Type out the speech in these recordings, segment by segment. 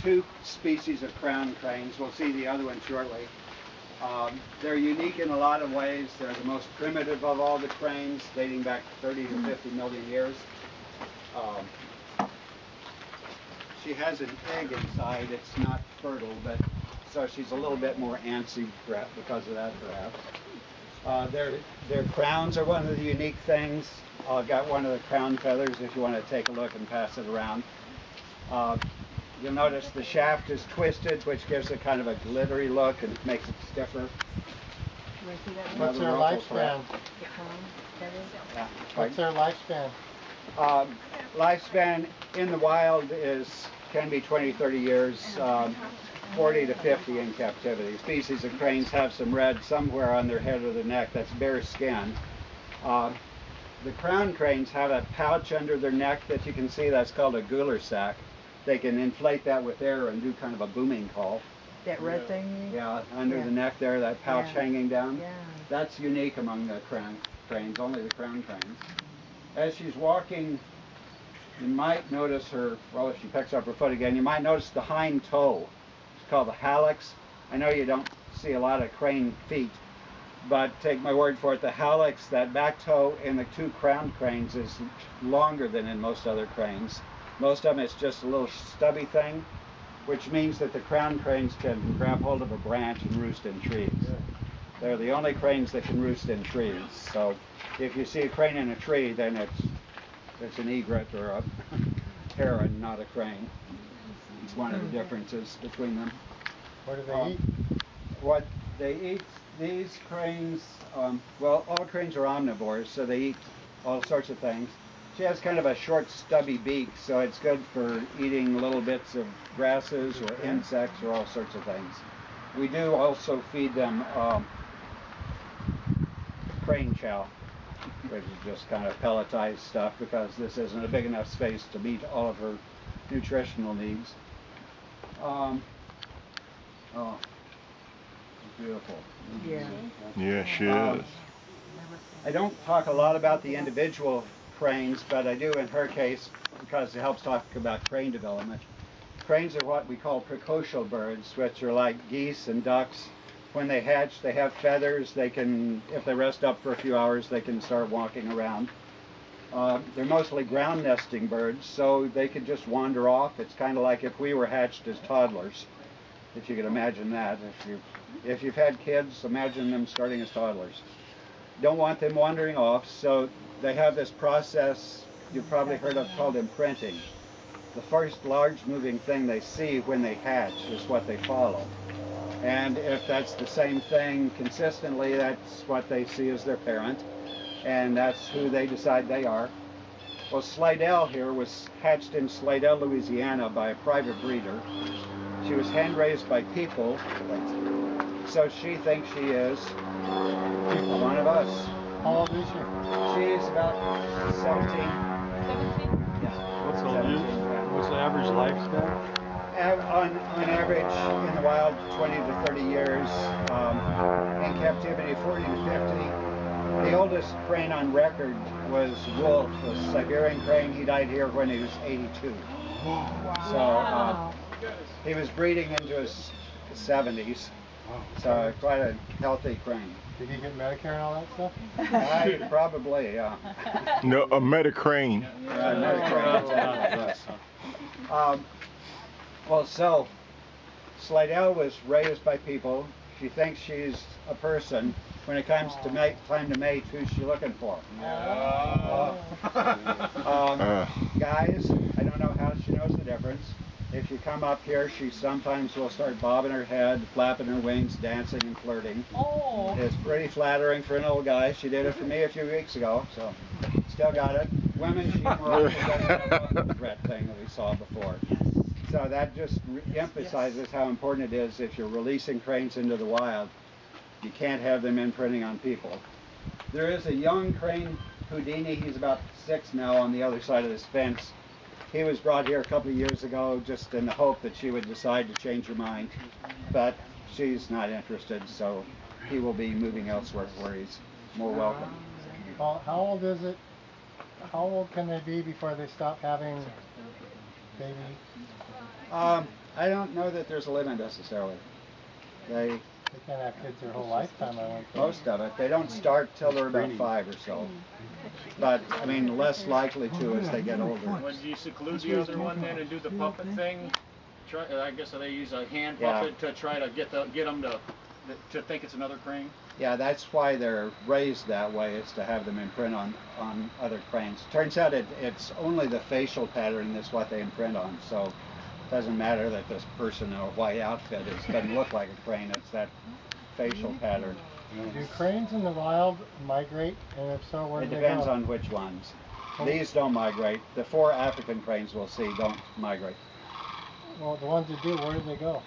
two species of crown cranes. We'll see the other one shortly. They're unique in a lot of ways. They're the most primitive of all the cranes, dating back 30 to 50 million years. She has an egg inside. It's not fertile, but so she's a little bit more antsy because of that, perhaps. Their crowns are one of the unique things. I've got one of the crown feathers if you want to take a look and pass it around. You'll notice the shaft is twisted, which gives it kind of a glittery look and makes it stiffer. What's their lifespan? Yeah. What's their lifespan? Lifespan in the wild can be 20, 30 years, 40 to 50 in captivity. Species of cranes have some red somewhere on their head or their neck. That's bare skin. The crown cranes have a pouch under their neck that you can see. That's called a gular sac. They can inflate that with air and do kind of a booming call. That red thing? Yeah, under the neck there, that pouch hanging down. Yeah. That's unique among the cranes, only the crown cranes. As she's walking, you might notice her, well, if she picks up her foot again, you might notice the hind toe. It's called the hallux. I know you don't see a lot of crane feet, but take my word for it, the hallux, that back toe in the two crown cranes is longer than in most other cranes. Most of them it's just a little stubby thing, which means that the crown cranes can grab hold of a branch and roost in trees. They're the only cranes that can roost in trees. So if you see a crane in a tree, then it's an egret or a heron, not a crane. It's one of the differences between them. What do they eat? What they eat, these cranes, well, all cranes are omnivores, so they eat all sorts of things. She has kind of a short, stubby beak, so it's good for eating little bits of grasses or insects or all sorts of things. We do also feed them crane chow, which is just kind of pelletized stuff because this isn't a big enough space to meet all of her nutritional needs. Oh, beautiful. Yeah. Yeah, she is. I don't talk a lot about the individual cranes, but I do in her case because it helps talk about crane development. Cranes are what we call precocial birds, which are like geese and ducks. When they hatch, they have feathers. They can, if they rest up for a few hours, they can start walking around. They're mostly ground nesting birds, so they can just wander off. It's kind of like if we were hatched as toddlers, if you could imagine that. If you've had kids, imagine them starting as toddlers. Don't want them wandering off, so they have this process you've probably heard of called imprinting. The first large moving thing they see when they hatch is what they follow. And if that's the same thing consistently, that's what they see as their parent, and that's who they decide they are. Well, Slidell here was hatched in Slidell, Louisiana by a private breeder. She was hand-raised by people, so she thinks she is one of us. How old is she? She's about 17. 17? Yeah. What's the average lifespan? On average, in the wild, 20 to 30 years. In captivity, 40 to 50. The oldest crane on record was Wolf, the Siberian Crane. He died here when he was 82. Wow. So he was breeding into his 70s. So quite a healthy crane. Did he get Medicare and all that stuff? Probably, yeah. No, a Metacrane. Well, so Slidell was raised by people. She thinks she's a person. When it comes to time to mate, who's she looking for? Guys, I don't know how she knows the difference. If you come up here, she sometimes will start bobbing her head, flapping her wings, dancing and flirting. Oh. It's pretty flattering for an old guy. She did it for me a few weeks ago, so still got it. Women, she more the threat thing that we saw before. So that just emphasizes how important it is if you're releasing cranes into the wild. You can't have them imprinting on people. There is a young crane, Houdini. He's about 6 now on the other side of this fence. He was brought here a couple of years ago just in the hope that she would decide to change her mind. But she's not interested, so he will be moving elsewhere where he's more welcome. How old is it? How old can they be before they stop having baby I don't know that there's a limit necessarily. They can't have kids their whole lifetime, I don't think. Most of it. They don't start till they're about 5 or so. But, I mean, less likely to as they get older. When you seclude the other one then and do the puppet thing, I guess they use a hand Yeah. puppet to try to get them to think it's another crane? Yeah, that's why they're raised that way, is to have them imprint on other cranes. Turns out it's only the facial pattern that's what they imprint on, so it doesn't matter that this person in a white outfit doesn't look like a crane, it's that facial pattern. Do cranes in the wild migrate, and if so, where It do they depends go? on which ones. These don't migrate. The 4 African cranes we'll see don't migrate. Well, the ones that do, where do they go?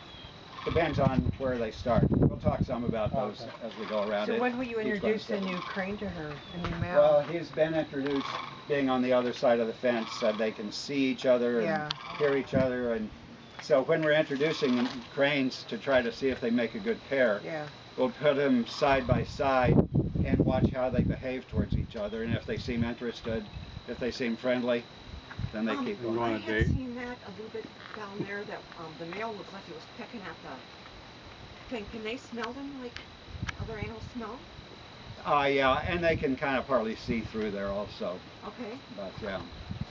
Depends on where they start. We'll talk some about those as we go around. So when will you introduce the new crane to her, a new male? Well, he's been introduced being on the other side of the fence so they can see each other and hear each other. And so when we're introducing the cranes to try to see if they make a good pair, we'll put them side by side and watch how they behave towards each other. And if they seem interested, if they seem friendly, then they keep going. I had seen that a little bit down there, that the male looked like it was pecking at the thing. Can they smell them like other animals smell? Yeah, and they can kind of partly see through there also. Okay. But yeah.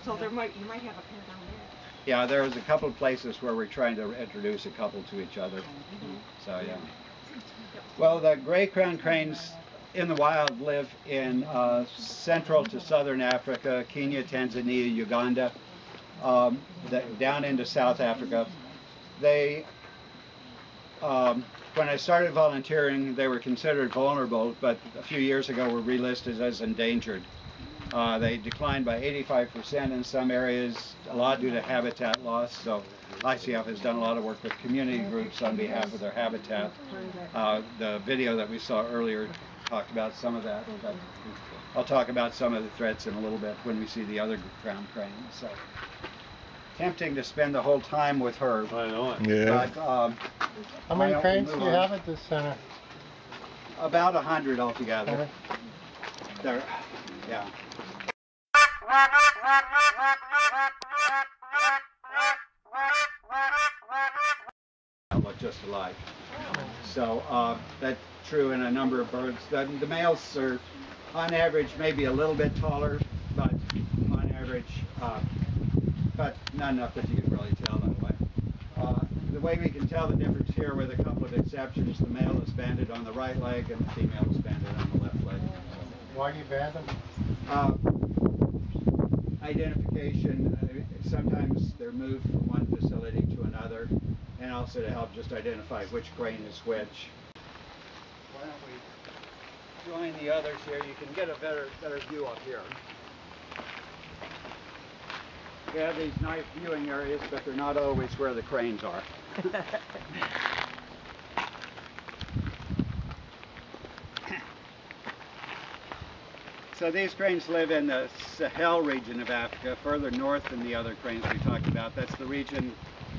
So you might have a pair down there. Yeah, there's a couple of places where we're trying to introduce a couple to each other. So yeah. Well, the gray crown cranes in the wild live in central to southern Africa, Kenya, Tanzania, Uganda, down into South Africa. They, when I started volunteering, they were considered vulnerable, but a few years ago were relisted as endangered. They declined by 85% in some areas, a lot due to habitat loss. So ICF has done a lot of work with community groups on behalf of their habitat. The video that we saw earlier talked about some of that. But I'll talk about some of the threats in a little bit when we see the other crown crane. So tempting to spend the whole time with her. I know it. Yeah. But, How many cranes do you have at this center? about 100 altogether. Okay. There, yeah. Look just alike. So that's true in a number of birds. The males are, on average, maybe a little bit taller, but on average, but not enough that you can really tell that way. The way we can tell the difference here, with a couple of exceptions, the male is banded on the right leg and the female is banded on the left leg. Why do you band them? Identification. Sometimes they're moved from one facility to another, and also to help just identify which crane is which. Why don't we join the others here? You can get a better view up here. We have these nice viewing areas, but they're not always where the cranes are. So these cranes live in the Sahel region of Africa, further north than the other cranes we talked about. That's the region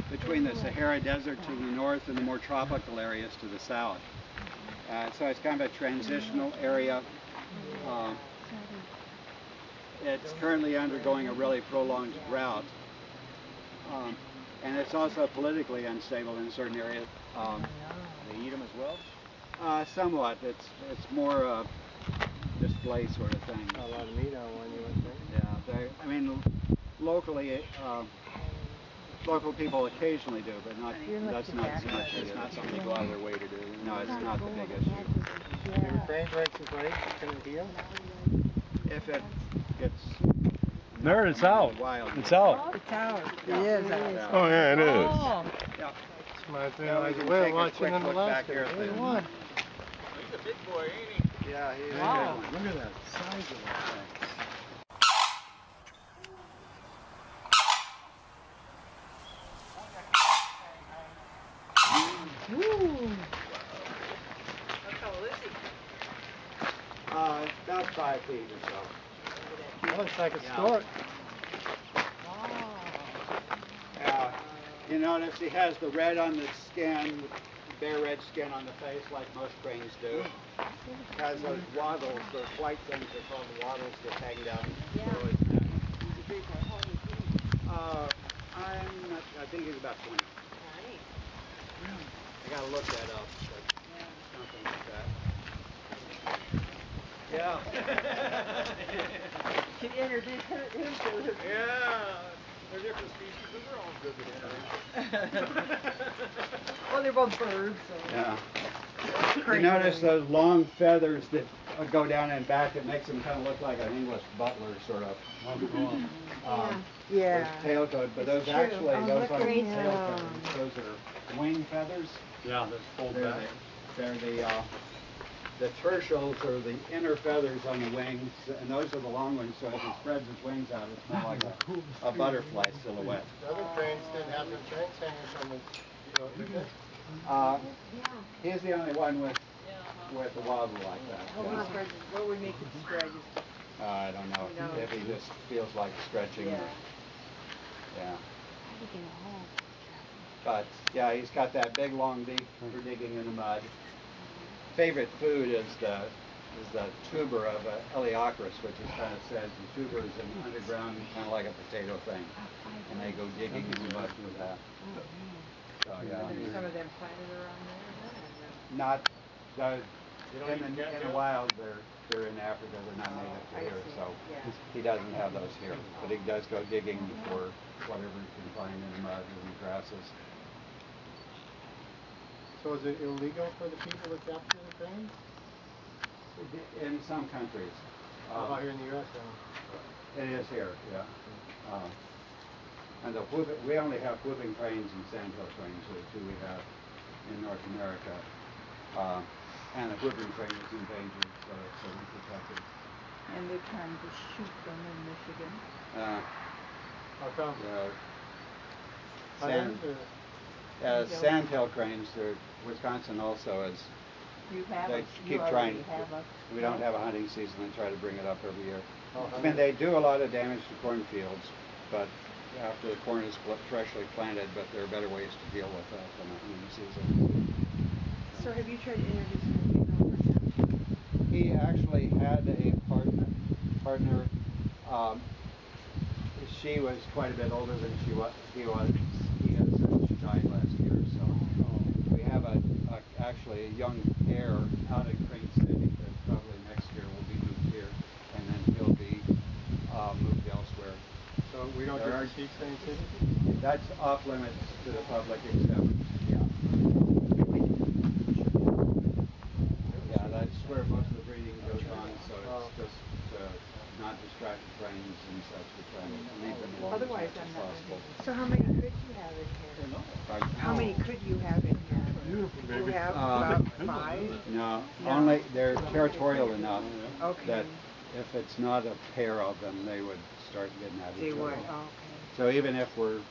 between the Sahara Desert to the north and the more tropical areas to the south. So it's kind of a transitional area. It's currently undergoing a really prolonged drought. And it's also politically unstable in certain areas. They eat them as well? Somewhat. It's more display sort of thing. A lot of meat on one, you would think. Yeah, I mean, locally, local people occasionally do, but not. That's not so much. It's not something they go out of their way to do. No, it's not the big issue. If your crane breaks his leg, can it heal? If it gets There, it's out. wild, It's out. It's out. Yeah. It is out. Yeah. Oh, yeah, it is. Oh. Yeah. Reminds me Yeah, of we like can the whale take a watching quick in look back Alaska. here at Hey, the- what? He's a big boy, ain't he? Yeah, he's Wow. a good one. Look at that size of that thing. Woo. About 5 feet or so. That looks like a Yeah. stork. You notice he has the red on the skin, bare red skin on the face like most cranes do. He has those wattles, those white things are called the wattles that hang down below his neck. I think he's about 20. I gotta look that up, but something like that. Yeah. Can you introduce him to him? Yeah. They're different species, but they're all good with introduction. Well, they're both birds, so. Yeah. You Crane notice crane. those long feathers that go down and back? It makes them kind of look like an English butler, sort of. Yeah. With tail coat, but those It's actually, true. Oh, those look aren't at tail him. feathers. Those are wing feathers. Yeah, that's pulled They're back. the tertials are the inner feathers on the wings, and those are the long ones. So as it spreads its wings out, it's more like a butterfly silhouette. The other cranes didn't have their chains hanging from the, did they? He's the only one with the wobble like that. What would make it spread? I don't know No. if he just feels like stretching. Yeah. Yeah. But yeah, he's got that big long beak for digging in the mud. Favorite food is the tuber of Eleochris, which is kind of said the tuber is an underground, kind of like a potato thing, and they go digging in the mud with that. So yeah. There's some of them planted around there. Not the, You don't in even get the them? wild, they're in Africa. They're not native to I here, see. so Yeah. he doesn't have those here. But he does go digging for whatever he can find in the mud or in the grasses. So is it illegal for the people to capture the cranes? In some countries. How about here in the U.S. It is here, yeah. And we only have whooping cranes and sandhill cranes, are the two we have in North America. And the whooping crane is endangered, so it's unprotected. And they're trying to shoot them in Michigan. How come? Sandhill cranes, Wisconsin also is. You have They a, keep you trying. already have a. We don't have a hunting season. They try to bring it up every year. Oh, I mean, they do a lot of damage to cornfields, but after the corn is freshly planted, but there are better ways to deal with that than a hunting season. So have you tried to introduce him to him? He actually had a partner. She was quite a bit older than he is, and she died last year. So we have actually a young pair out in Crane City that probably next year will be moved here, and then he'll be moved elsewhere. So we don't get to see Crane City? That's off limits to the public except, yeah, that's where most of the breeding goes on, so it's just not distract the cranes and such. We try to leave them alone Otherwise, as much I'm as not. possible. So how many could you have in here? How many could you have in here? You have about 5? No, only they're territorial enough Okay. that if it's not a pair of them, they would start getting at They each would. other. Okay. So even if we're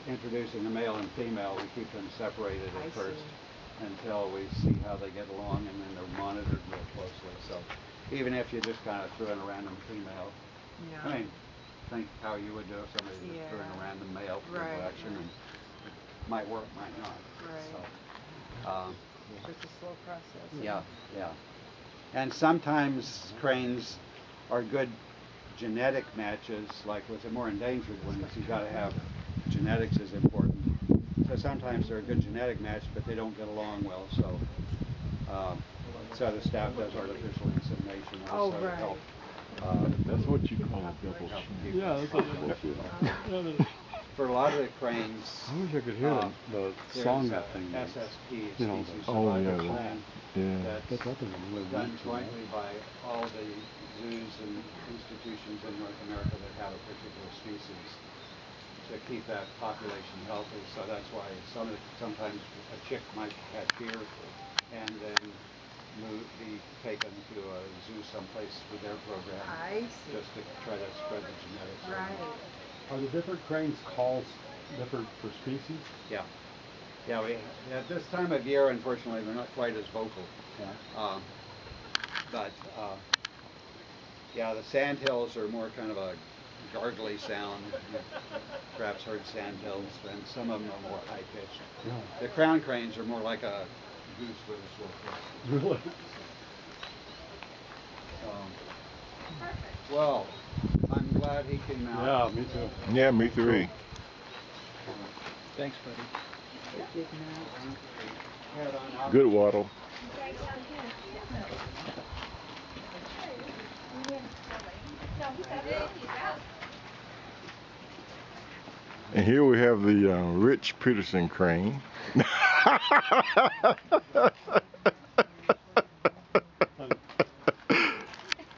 introducing a male and female, we keep them separated I at first see. until we see how they get along, and then they're monitored real closely. So even if you just kind of threw in a random female, No. I mean, think how you would do if somebody just threw in a Yeah. random male for Right, collection, right. and it might work, might not. Right. So, It's a slow process. yeah. And sometimes cranes are good genetic matches, like with the more endangered ones, you got to have genetics is important. So sometimes they're a good genetic match, but they don't get along well. So, so the staff does artificial insemination also to help. That's what you call a double help shot. keep Yeah, them that's strong. what For a lot of the cranes, I wish I could hear the song there's that thing does. SSP, You know, species the- survival plan, Yeah. that's up in the really done neat, jointly by all the zoos and institutions in North America that have a particular species to keep that population healthy. So that's why sometimes a chick might hatch here and then be taken to a zoo someplace for their program, I see. just to try to spread the genetics. Right. Are the different cranes calls different for species? Yeah. Yeah, at this time of year, unfortunately, they're not quite as vocal. Yeah. But yeah, the sandhills are more kind of a gargly sound. You've perhaps heard sandhills, and some of them are more high pitched. Yeah. The crown cranes are more like a goose with a short tail. Really? Well, I'm glad he came out. Yeah, me too. Yeah, me three. Thanks, buddy. It did not. Good Wattle. And here we have the Rich Peterson Crane.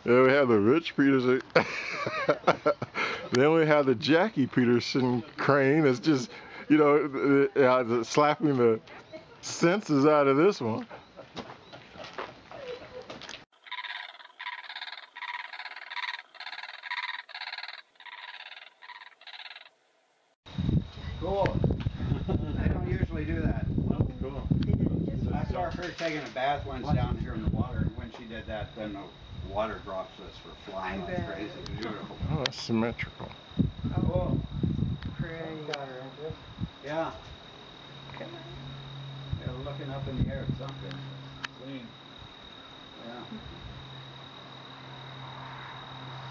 Then we have the Rich Peterson. Then we have the Jackie Peterson Crane. It's just, you know, slapping the senses out of this one. Cool. I don't usually do that. Oh, cool. I saw her taking a bath once down here in the water, and when she did that, then the water droplets were flying like crazy. Beautiful. Oh, that's symmetrical. Cool. Pretty. Yeah. They're looking up in the air at something. Clean. Yeah.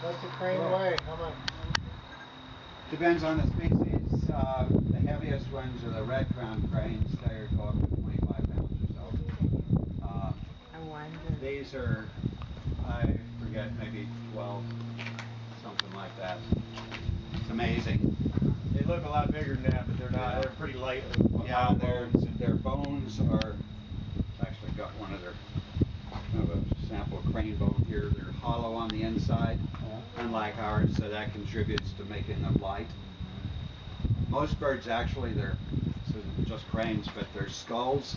What's the crane weigh? How much? Depends on the species. The heaviest ones are the red crown cranes. They go up to 25 pounds or so. I wonder. These are, I forget, maybe 12, something like that. It's amazing. They look a lot bigger than that, but they're not. Yeah. They're pretty light. Yeah, bones and their bones are, actually got one of their, I have a sample crane bone here. They're hollow on the inside, unlike ours, so that contributes to making them light. Most birds actually, they're just cranes, but their skulls,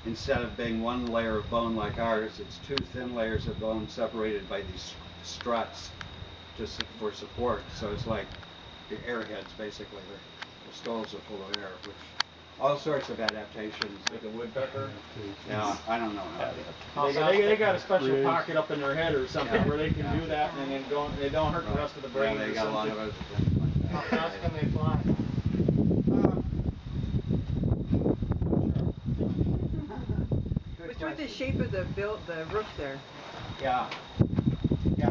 instead of being one layer of bone like ours, it's two thin layers of bone separated by these struts for support. So it's like the airheads, basically. The skulls are full of air, which all sorts of adaptations. like a woodpecker. Yeah, I don't know how. They got a special pocket up in their head or something where they can do that and then they don't hurt the rest of the brain. Yeah, they or got a lot of something. other things like that. How fast can they fly? What's with the shape of the roof there? Yeah. Yeah,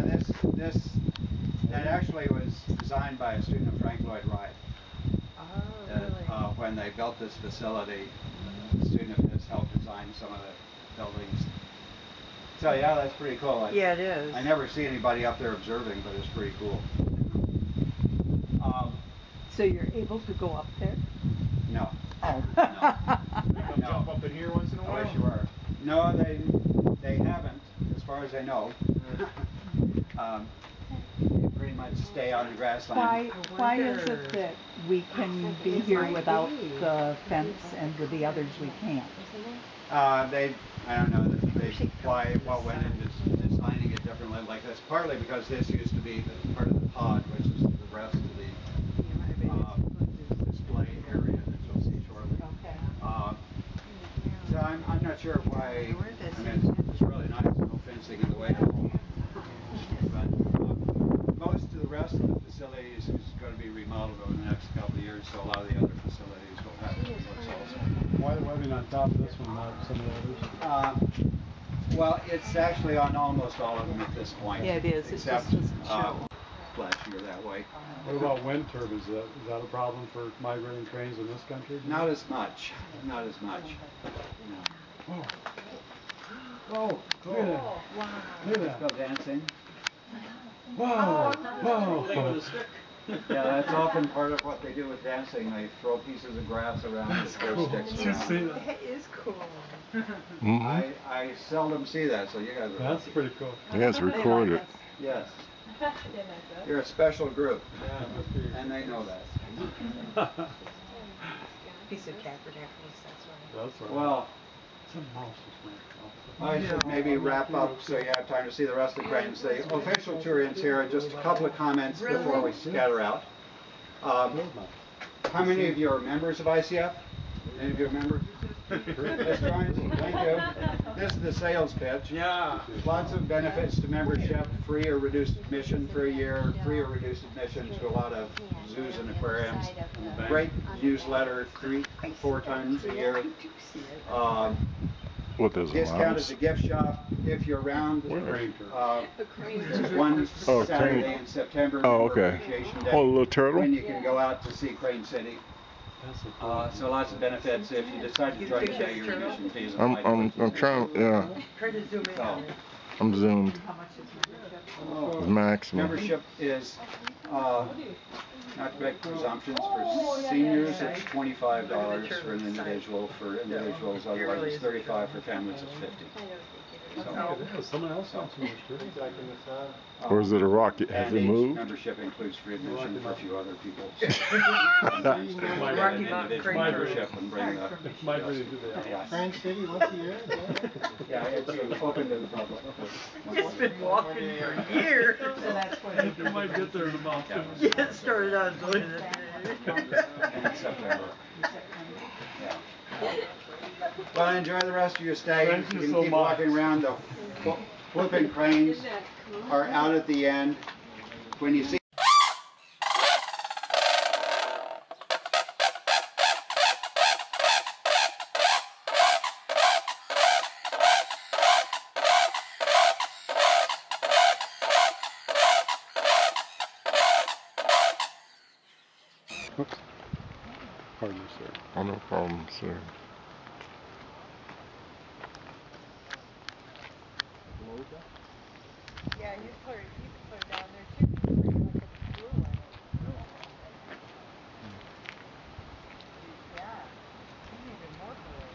that actually was designed by a student of Frank Lloyd Wright. Oh, really? When they built this facility, a student of his helped design some of the buildings. So yeah, that's pretty cool. Yeah, it is. I never see anybody up there observing, but it's pretty cool. So you're able to go up there? No. Oh. No. They come jump up in here once in a I while. wish you were. No, they haven't, as far as I know. They pretty much stay on the grassland. Why is it that we can be here without the fence and with the others we can't? I don't know, why what went into designing it differently like this. Partly because this used to be part of the pod, which is the rest of the display area that you'll see shortly. Okay. So I'm not sure why. I mean, it's really nice, no fencing in the way. But most of the rest of the facilities is going to be remodeled over the next couple of years, so a lot of the other facilities will have those also. Why the webbing on top of this one, not some of the others? Well, it's actually on almost all of them at this point. Yeah, it is. It Except, just doesn't show. flashier that way. What about wind turbines? Is that a problem for migrating cranes in this country? Not as much. Not as much. No. Oh, look at that. Wow. Look Let's at go that. dancing. Whoa, Thing with whoa. a stick. Yeah, that's often part of what they do with dancing. They throw pieces of grass around and throw sticks Did you see around. that? That is cool. Mm-hmm. I seldom see that, so you guys are That's lucky. pretty cool. Yeah, it's recorded. Yes. You're a special group, Yeah, it must be. and they know that. Feast of Tabernacles, that's right. That's right. Well, Some mouse is I should maybe wrap up so you have time to see the rest of the cranes. The official tour ends here. Just a couple of comments before we scatter out. How many of you are members of ICF? Any of you are members? Ms. Barnes, thank you. This is the sales pitch. Yeah. Lots of benefits to membership, free or reduced admission for a year, free or reduced admission to a lot of zoos and aquariums. Great newsletter 3-4 times a year. What does it Discount at mouse? the gift shop if you're around. One Oh, Saturday crane. in September. Oh, Member okay. Appreciation Day, Oh, a little turtle? when you can go out to see Crane City. So lots of benefits. If you decide to join, pay your admission fees. And I'm trying, yeah. Try to zoom in. So, I'm zoomed. How much is membership? It's maximum. membership is, not to make presumptions, for seniors it's $25 for an individual. For individuals, otherwise it's $35. For families, it's $50. Someone else wants to Or is it a rocket? Has And it each moved? membership includes free admission for a few other people. Rocky An Mountain individual Crane. membership and bring the. Migrated to the Yeah. Crane City once a year? Yeah, it's open to the public. It's been walking for years. So that's what you do. You might get there in about 10 Yeah, it started out doing it. In September. Yeah. Well, enjoy the rest of your stay. Thank you can so keep much. walking around. The flipping cranes are out at the end. When you see Pardon me, sir. Oh, no problem, sir. Yeah, you can put it down there too. Like a blue one. Yeah. Even more blue.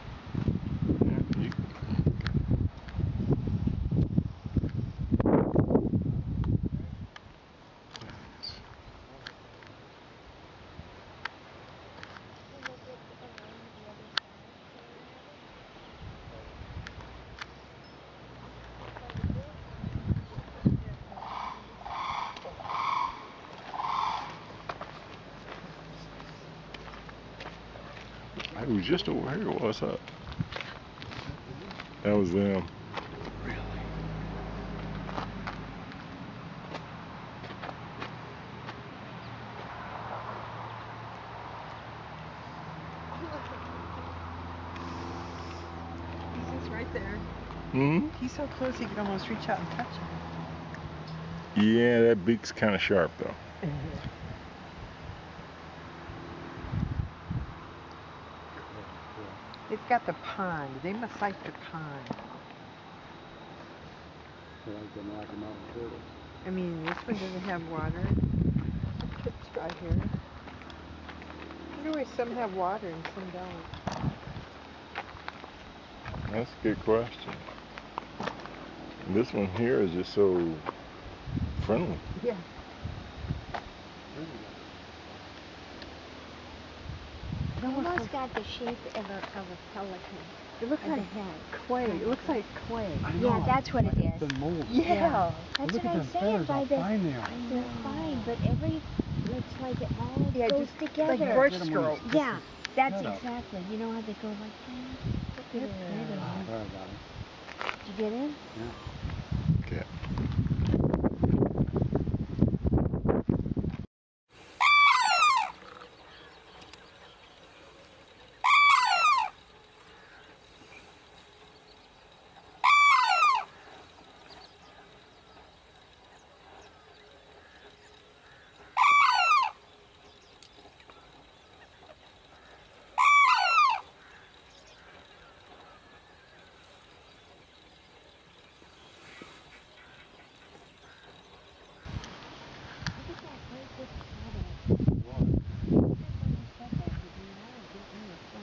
I was just over here. What's up? That was them. He's just right there. Hmm? He's so close he could almost reach out and touch him. Yeah, that beak's kind of sharp, though. They've got the pond. They must like the pond. They like them Rocky Mountain turtles. I mean, this one doesn't have water. It's right here. I wonder why some have water and some don't. That's a good question. This one here is just so friendly. Yeah. It almost got the shape of a pelican. It looks Of like the head. clay. It looks like clay. Yeah, that's what it is. It's been molded. Yeah. That's Look what at I'm the saying feathers, by how the. fine they are. They're fine, but it's like it all Yeah, goes just together. like brush strokes. Yeah, that's Shut up. exactly. You know how they go like that? Look at it. Sorry about it. Did you get it? Yeah. Okay.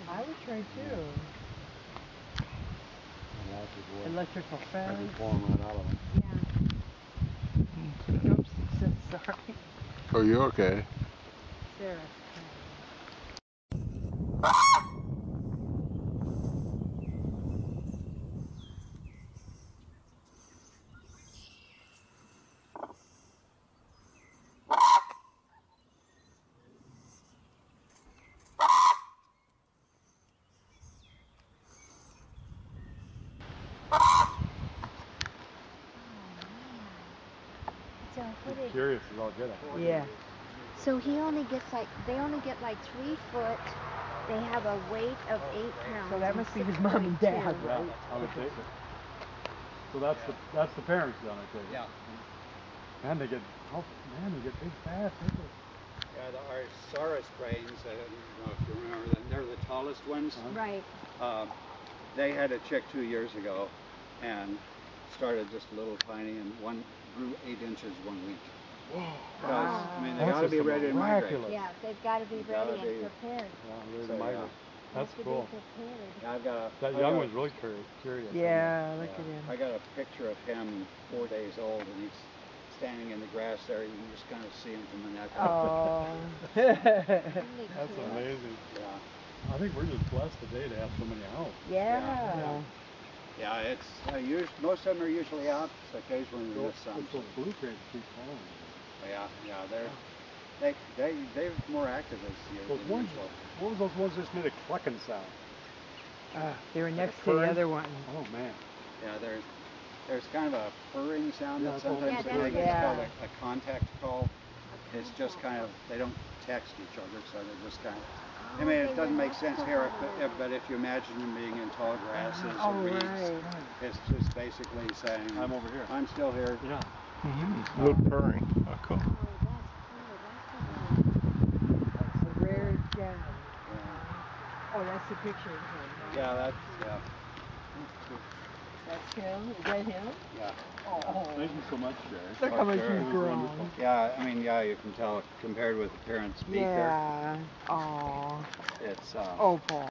I would try too. Electrical fence. Falling right out of them. Yeah. Oops, sorry. Oh, you're okay. Sarus So what did, Curious is all good. Yeah. so they only get like 3 foot. They have a weight of 8 pounds. So that and must be his mom and dad, 6.2. right? I would take it. So that's the parents then, I take it. Yeah. Man, they get big fast, don't they? Yeah, our Sarus Cranes, I don't know if you remember them, they're the tallest ones. Right. They had a chick 2 years ago and started just a little tiny, and one grew 8 inches 1 week. Whoa. Because, I mean, they That's got to be just ready to migrate. miraculous. Yeah, they've got to be ready gotta be- and prepared. Yeah, ready So, to migrate. yeah. That's Have to cool. Be prepared. Yeah, I've got a, That I young got- one's really curious. Yeah, look at him. I got a picture of him 4 days old, and he's standing in the grass there. You can just kind of see him from the neck up. Oh. That's Cool. amazing. Yeah. I think we're just blessed today to have so many out. Yeah. Yeah, it's most of them are usually out. So occasionally we miss some. Those blue cranes keep calling. Yeah, they're more active this year. Those than ones, usual. what was those ones that just made a clucking sound? They were next to purring? the other one. Oh man. Yeah, there's kind of a purring sound Yeah, that it's all- sometimes Yeah, they make. that's- It's called yeah. a contact call. It's just kind of, they don't text each other, so they're just kind of. I mean, it doesn't make sense here, but if you imagine them being in tall grasses Oh, or reeds, right. it's just basically saying, I'm over here. I'm still here. Yeah. Little purring. Oh, cool. Oh, That's a rare gem. Yeah, Oh, that's the picture of him. yeah, that's, yeah, That's him? Is that him? yeah. Oh. Thank you so much, Jerry. Look how much sure. he's grown. Yeah, I mean, yeah, you can tell compared with the parents' beak there. Yeah. Oh. It's, Oh, Paul.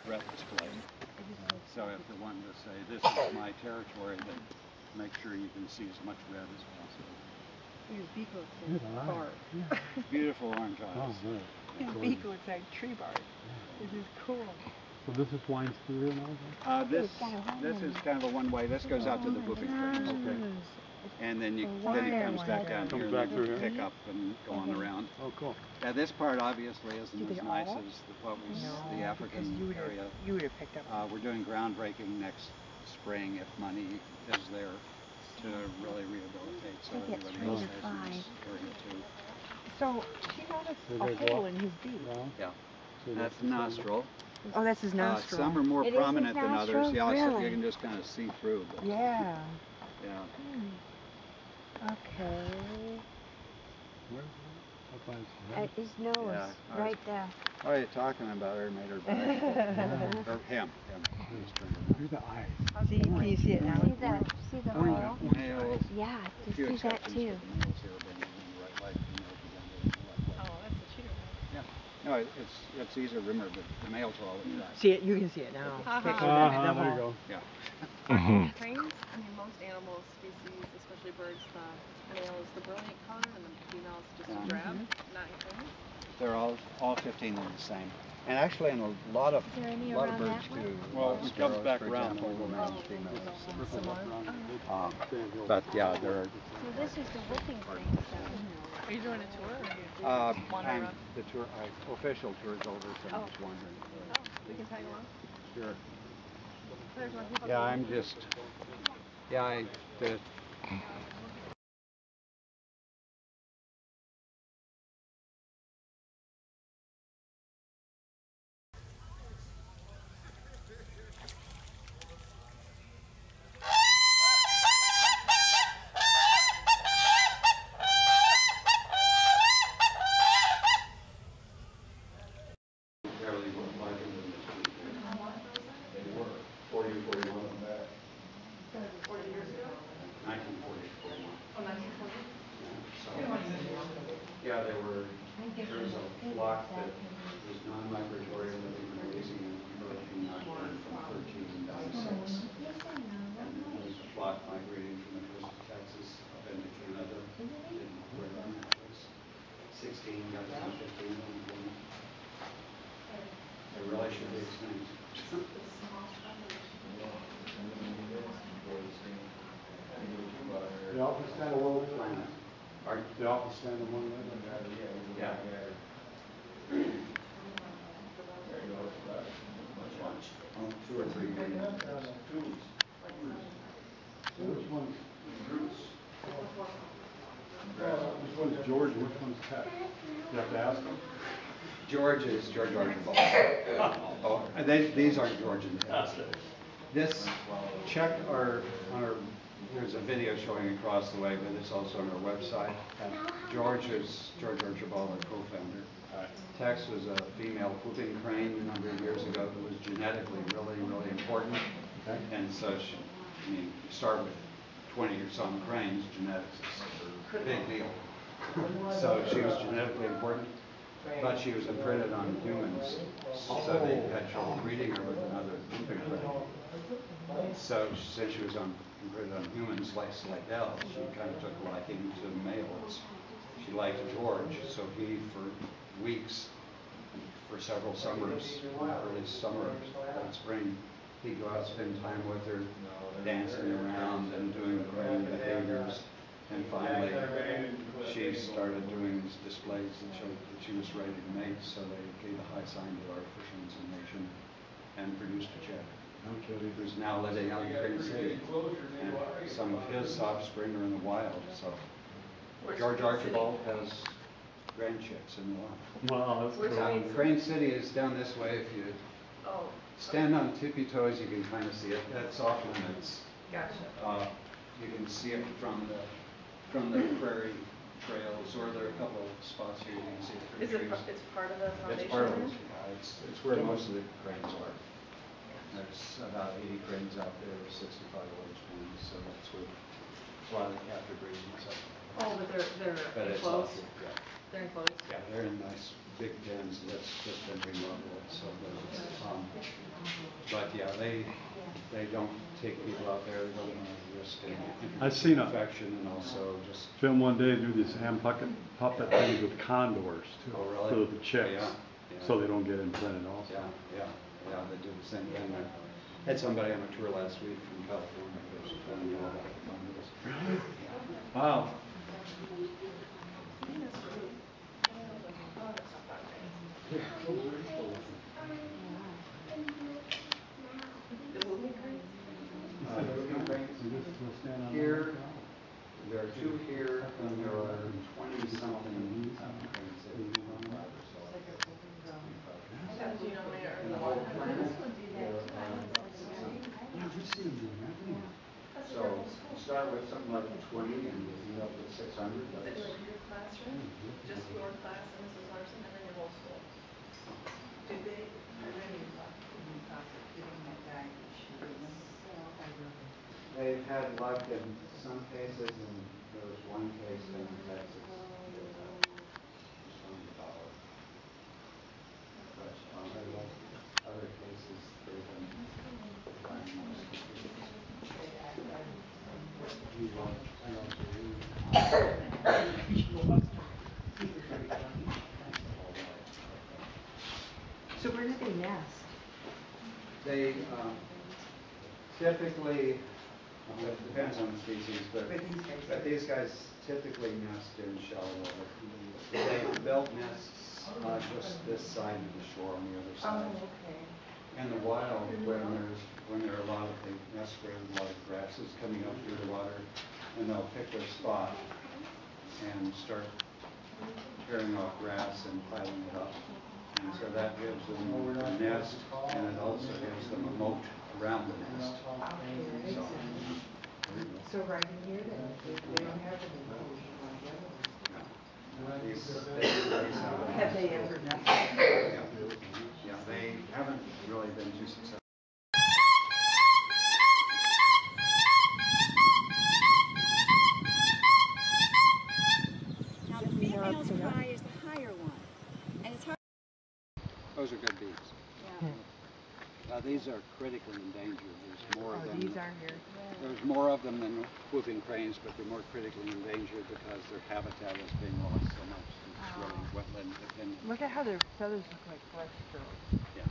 breath display. So if you wanted to say, this is my territory, then make sure you can see as much red as possible. His beak looks Good like eye. bark. Beautiful orange eyes. Oh, good. His beak looks like tree bark. This is cool. So this is Wine's Theater now? This is kind of a one-way. This goes out to the whooping cranes. Okay. And then then it comes back down Comes here back and through then here? pick up and go on around. Oh, cool. Yeah, this part obviously isn't Do as they nice all? as what was No, the African area. You would have picked up. We're doing groundbreaking next spring if money is there to really rehabilitate so I think it's everybody 3 else to has 5. this area too. So he noticed Did a they go hole up? in his beak. Yeah. Yeah, So that's the same- nostril. Oh, that's his nostril. Some are more It is his prominent than others. nostril? Yeah, so Really? you can just kind of see through. But, Yeah. yeah. Okay. Where's that? Up by his head? At his nose, Yeah, right there. What are you talking about? I made her back. Or him. Here's the eyes. See, can you see it now? See the hole? Males. Yeah, A to few see that exceptions, too. but the males here have been in the right life. The males have been in the right life. Oh, that's the cheater. Yeah. No, it's easy to remember, but the males are always right. See it? You can see it now. Picture of Uh-huh, the there you hole. go. Yeah. Mhm. Cranes, I mean, most animal species, especially birds, the male is the brilliant color and the female is just Yeah. a drab, not in cranes. They're all 15 are the same. And actually in a lot of Is there any birds around that too. Well, it comes Sparrows, back for around example, the the whole males, females. Circles up around the big Sandhill. But yeah, they're So this is the whooping crane stuff. Are you doing a tour or are you wander around? the tour official tour is over, so I'm just wondering. We can tag along. Sure. There's one. Yeah, I'm just the fairly larger than this group here. They were 40 or 41 of them back. 40 years ago? 1940 to 41. Oh, 1940? Yeah, there was a flock that was non-migratory that they were raising and hurricane knocked them from 13 down to 6. And then there was a flock migrating from the coast of Texas up into Canada. Didn't know where the match was. 16 got down to 15 at one point. They really should be extinct. They all stand on one leg? Pardon? They all stand on one leg? Yeah. Oh, 2 or 3 years. So which ones? Which one's George and which one's Ted? You have to ask them. George is George Archibald. Oh, and these aren't George and Ted. This, check our, there's a video showing across the way, but it's also on our website. George is George Archibald, our co-founder. Tex was a female whooping crane a number of years ago who was genetically really important. And so she, I mean, you start with 20 or some cranes, genetics is a big deal. So she was genetically important, but she was imprinted on humans, so they had trouble breeding her with another whooping crane. So since she was imprinted on humans like Slidell, she kind of took a liking to males. She liked George, so he, for weeks, for several summers, early summer and spring, he'd go out, spend time with her, dancing around and doing crane behaviors. And finally, she started doing these displays that showed that she was ready to mate, so they gave a high sign to artificial insemination and produced a chick, who's now living out in Crane City. And some of his offspring are in the wild, so George Archibald has grandchicks in the wild. Wow, that's cool. Crane City is down this way. If you stand on tippy toes, you can kind of see it. That's off limits. Gotcha. You can see it from the prairie trails, or there are a couple of spots here you can see it. Is it, it's part of the foundation? It's part of it. Yeah, it's where most of the cranes are. There's about 80 cranes out there, 65 orange cranes, so that's where a lot of the capture breeding and stuff. Oh, but they're It's enclosed? awesome, yeah. They're enclosed? Yeah, they're in nice big dens. That's just been remodeled. So, but yeah, they don't take people out there. They don't want to risk I've seen a infection, and also just film one day do these hand puppet things with condors too. Oh, really? For the chicks, Yeah. so they don't get implanted also. Yeah. They do the same thing. I had somebody on a tour last week from California who was telling me all about the condors. Wow. Here, there are two here, and there are 20-something cranes that we run out or so. Do you know how many are in the whole water? planet, there are about 600. So you start with something like 20 and you end up with 600. Is it like your classroom? Just your class and Mrs. Larson, and then your whole school? Did they already luck in prosecuting that guy who shooted them? They've had luck in some cases, and there was one case in Texas that was found a dollar. But other cases, they've been finding most So where do they nest? They typically, it depends on the species, but these guys typically nest in shallow water. They built nests just this side of the shore on the other side. Oh, okay. In the wild, when there are a lot of, they nest where a lot of grasses coming up through the water, and they'll pick their spot and start tearing off grass and piling it up. And so that gives them a nest, and it also gives them a moat around the nest. So right in here, they don't have any inclusion like the other ones. Have they ever nested? Yeah, they haven't really been too successful. Now the female's cry is the higher one, and it's hard. Those are good bees. Yeah. These are critically endangered. There's more of them. These are here. There's more of them than whooping cranes, but they're more critically endangered because their habitat is being lost so much. It's really wetland dependent. Look at how their feathers look like flesh strokes. Yeah.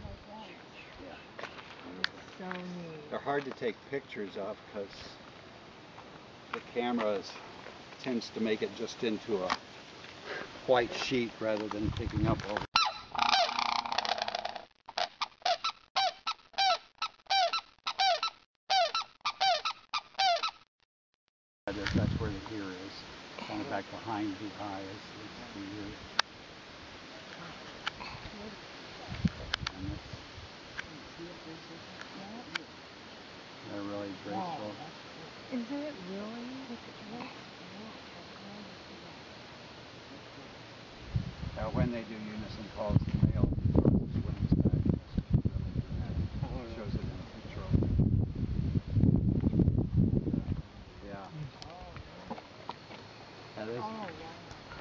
So neat. They're hard to take pictures of because the camera tends to make it just into a white sheet rather than picking up all. That's where the ear is. On the back behind the eye is the ear. And they're really graceful. Is it really? When they do unison calls, the male swings back. Shows it in the picture. Yeah.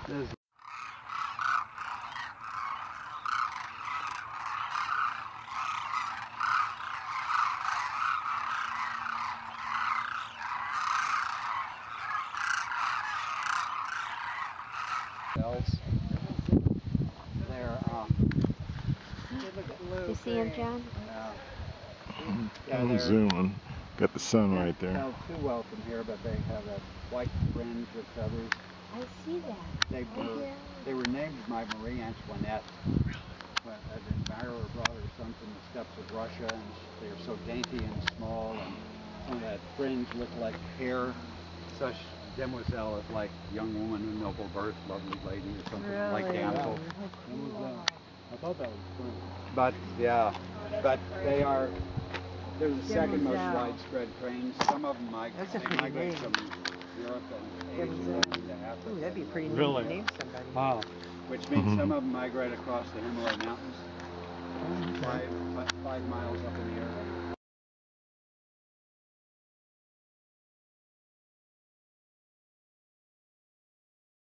This is bells. They're You see him, John? yeah, I'm they're zooming. Got the sun right can't there. tell too well from here, but they have a white fringe with feathers. I see that. They were named by Marie Antoinette. An admirer brought her son from the steppes of Russia, and they are so dainty and small, and some of that fringe looked like hair. Such Demoiselle is like young woman of noble birth, lovely lady, or something like damsel. I thought that was cool. But they are. They're the second most widespread cranes. Some of them migrate from Europe and Asia into Africa. Ooh, that'd be a pretty neat Really? to name somebody. Wow. Which means some of them migrate across the Himalaya Mountains, 5 miles up in the air.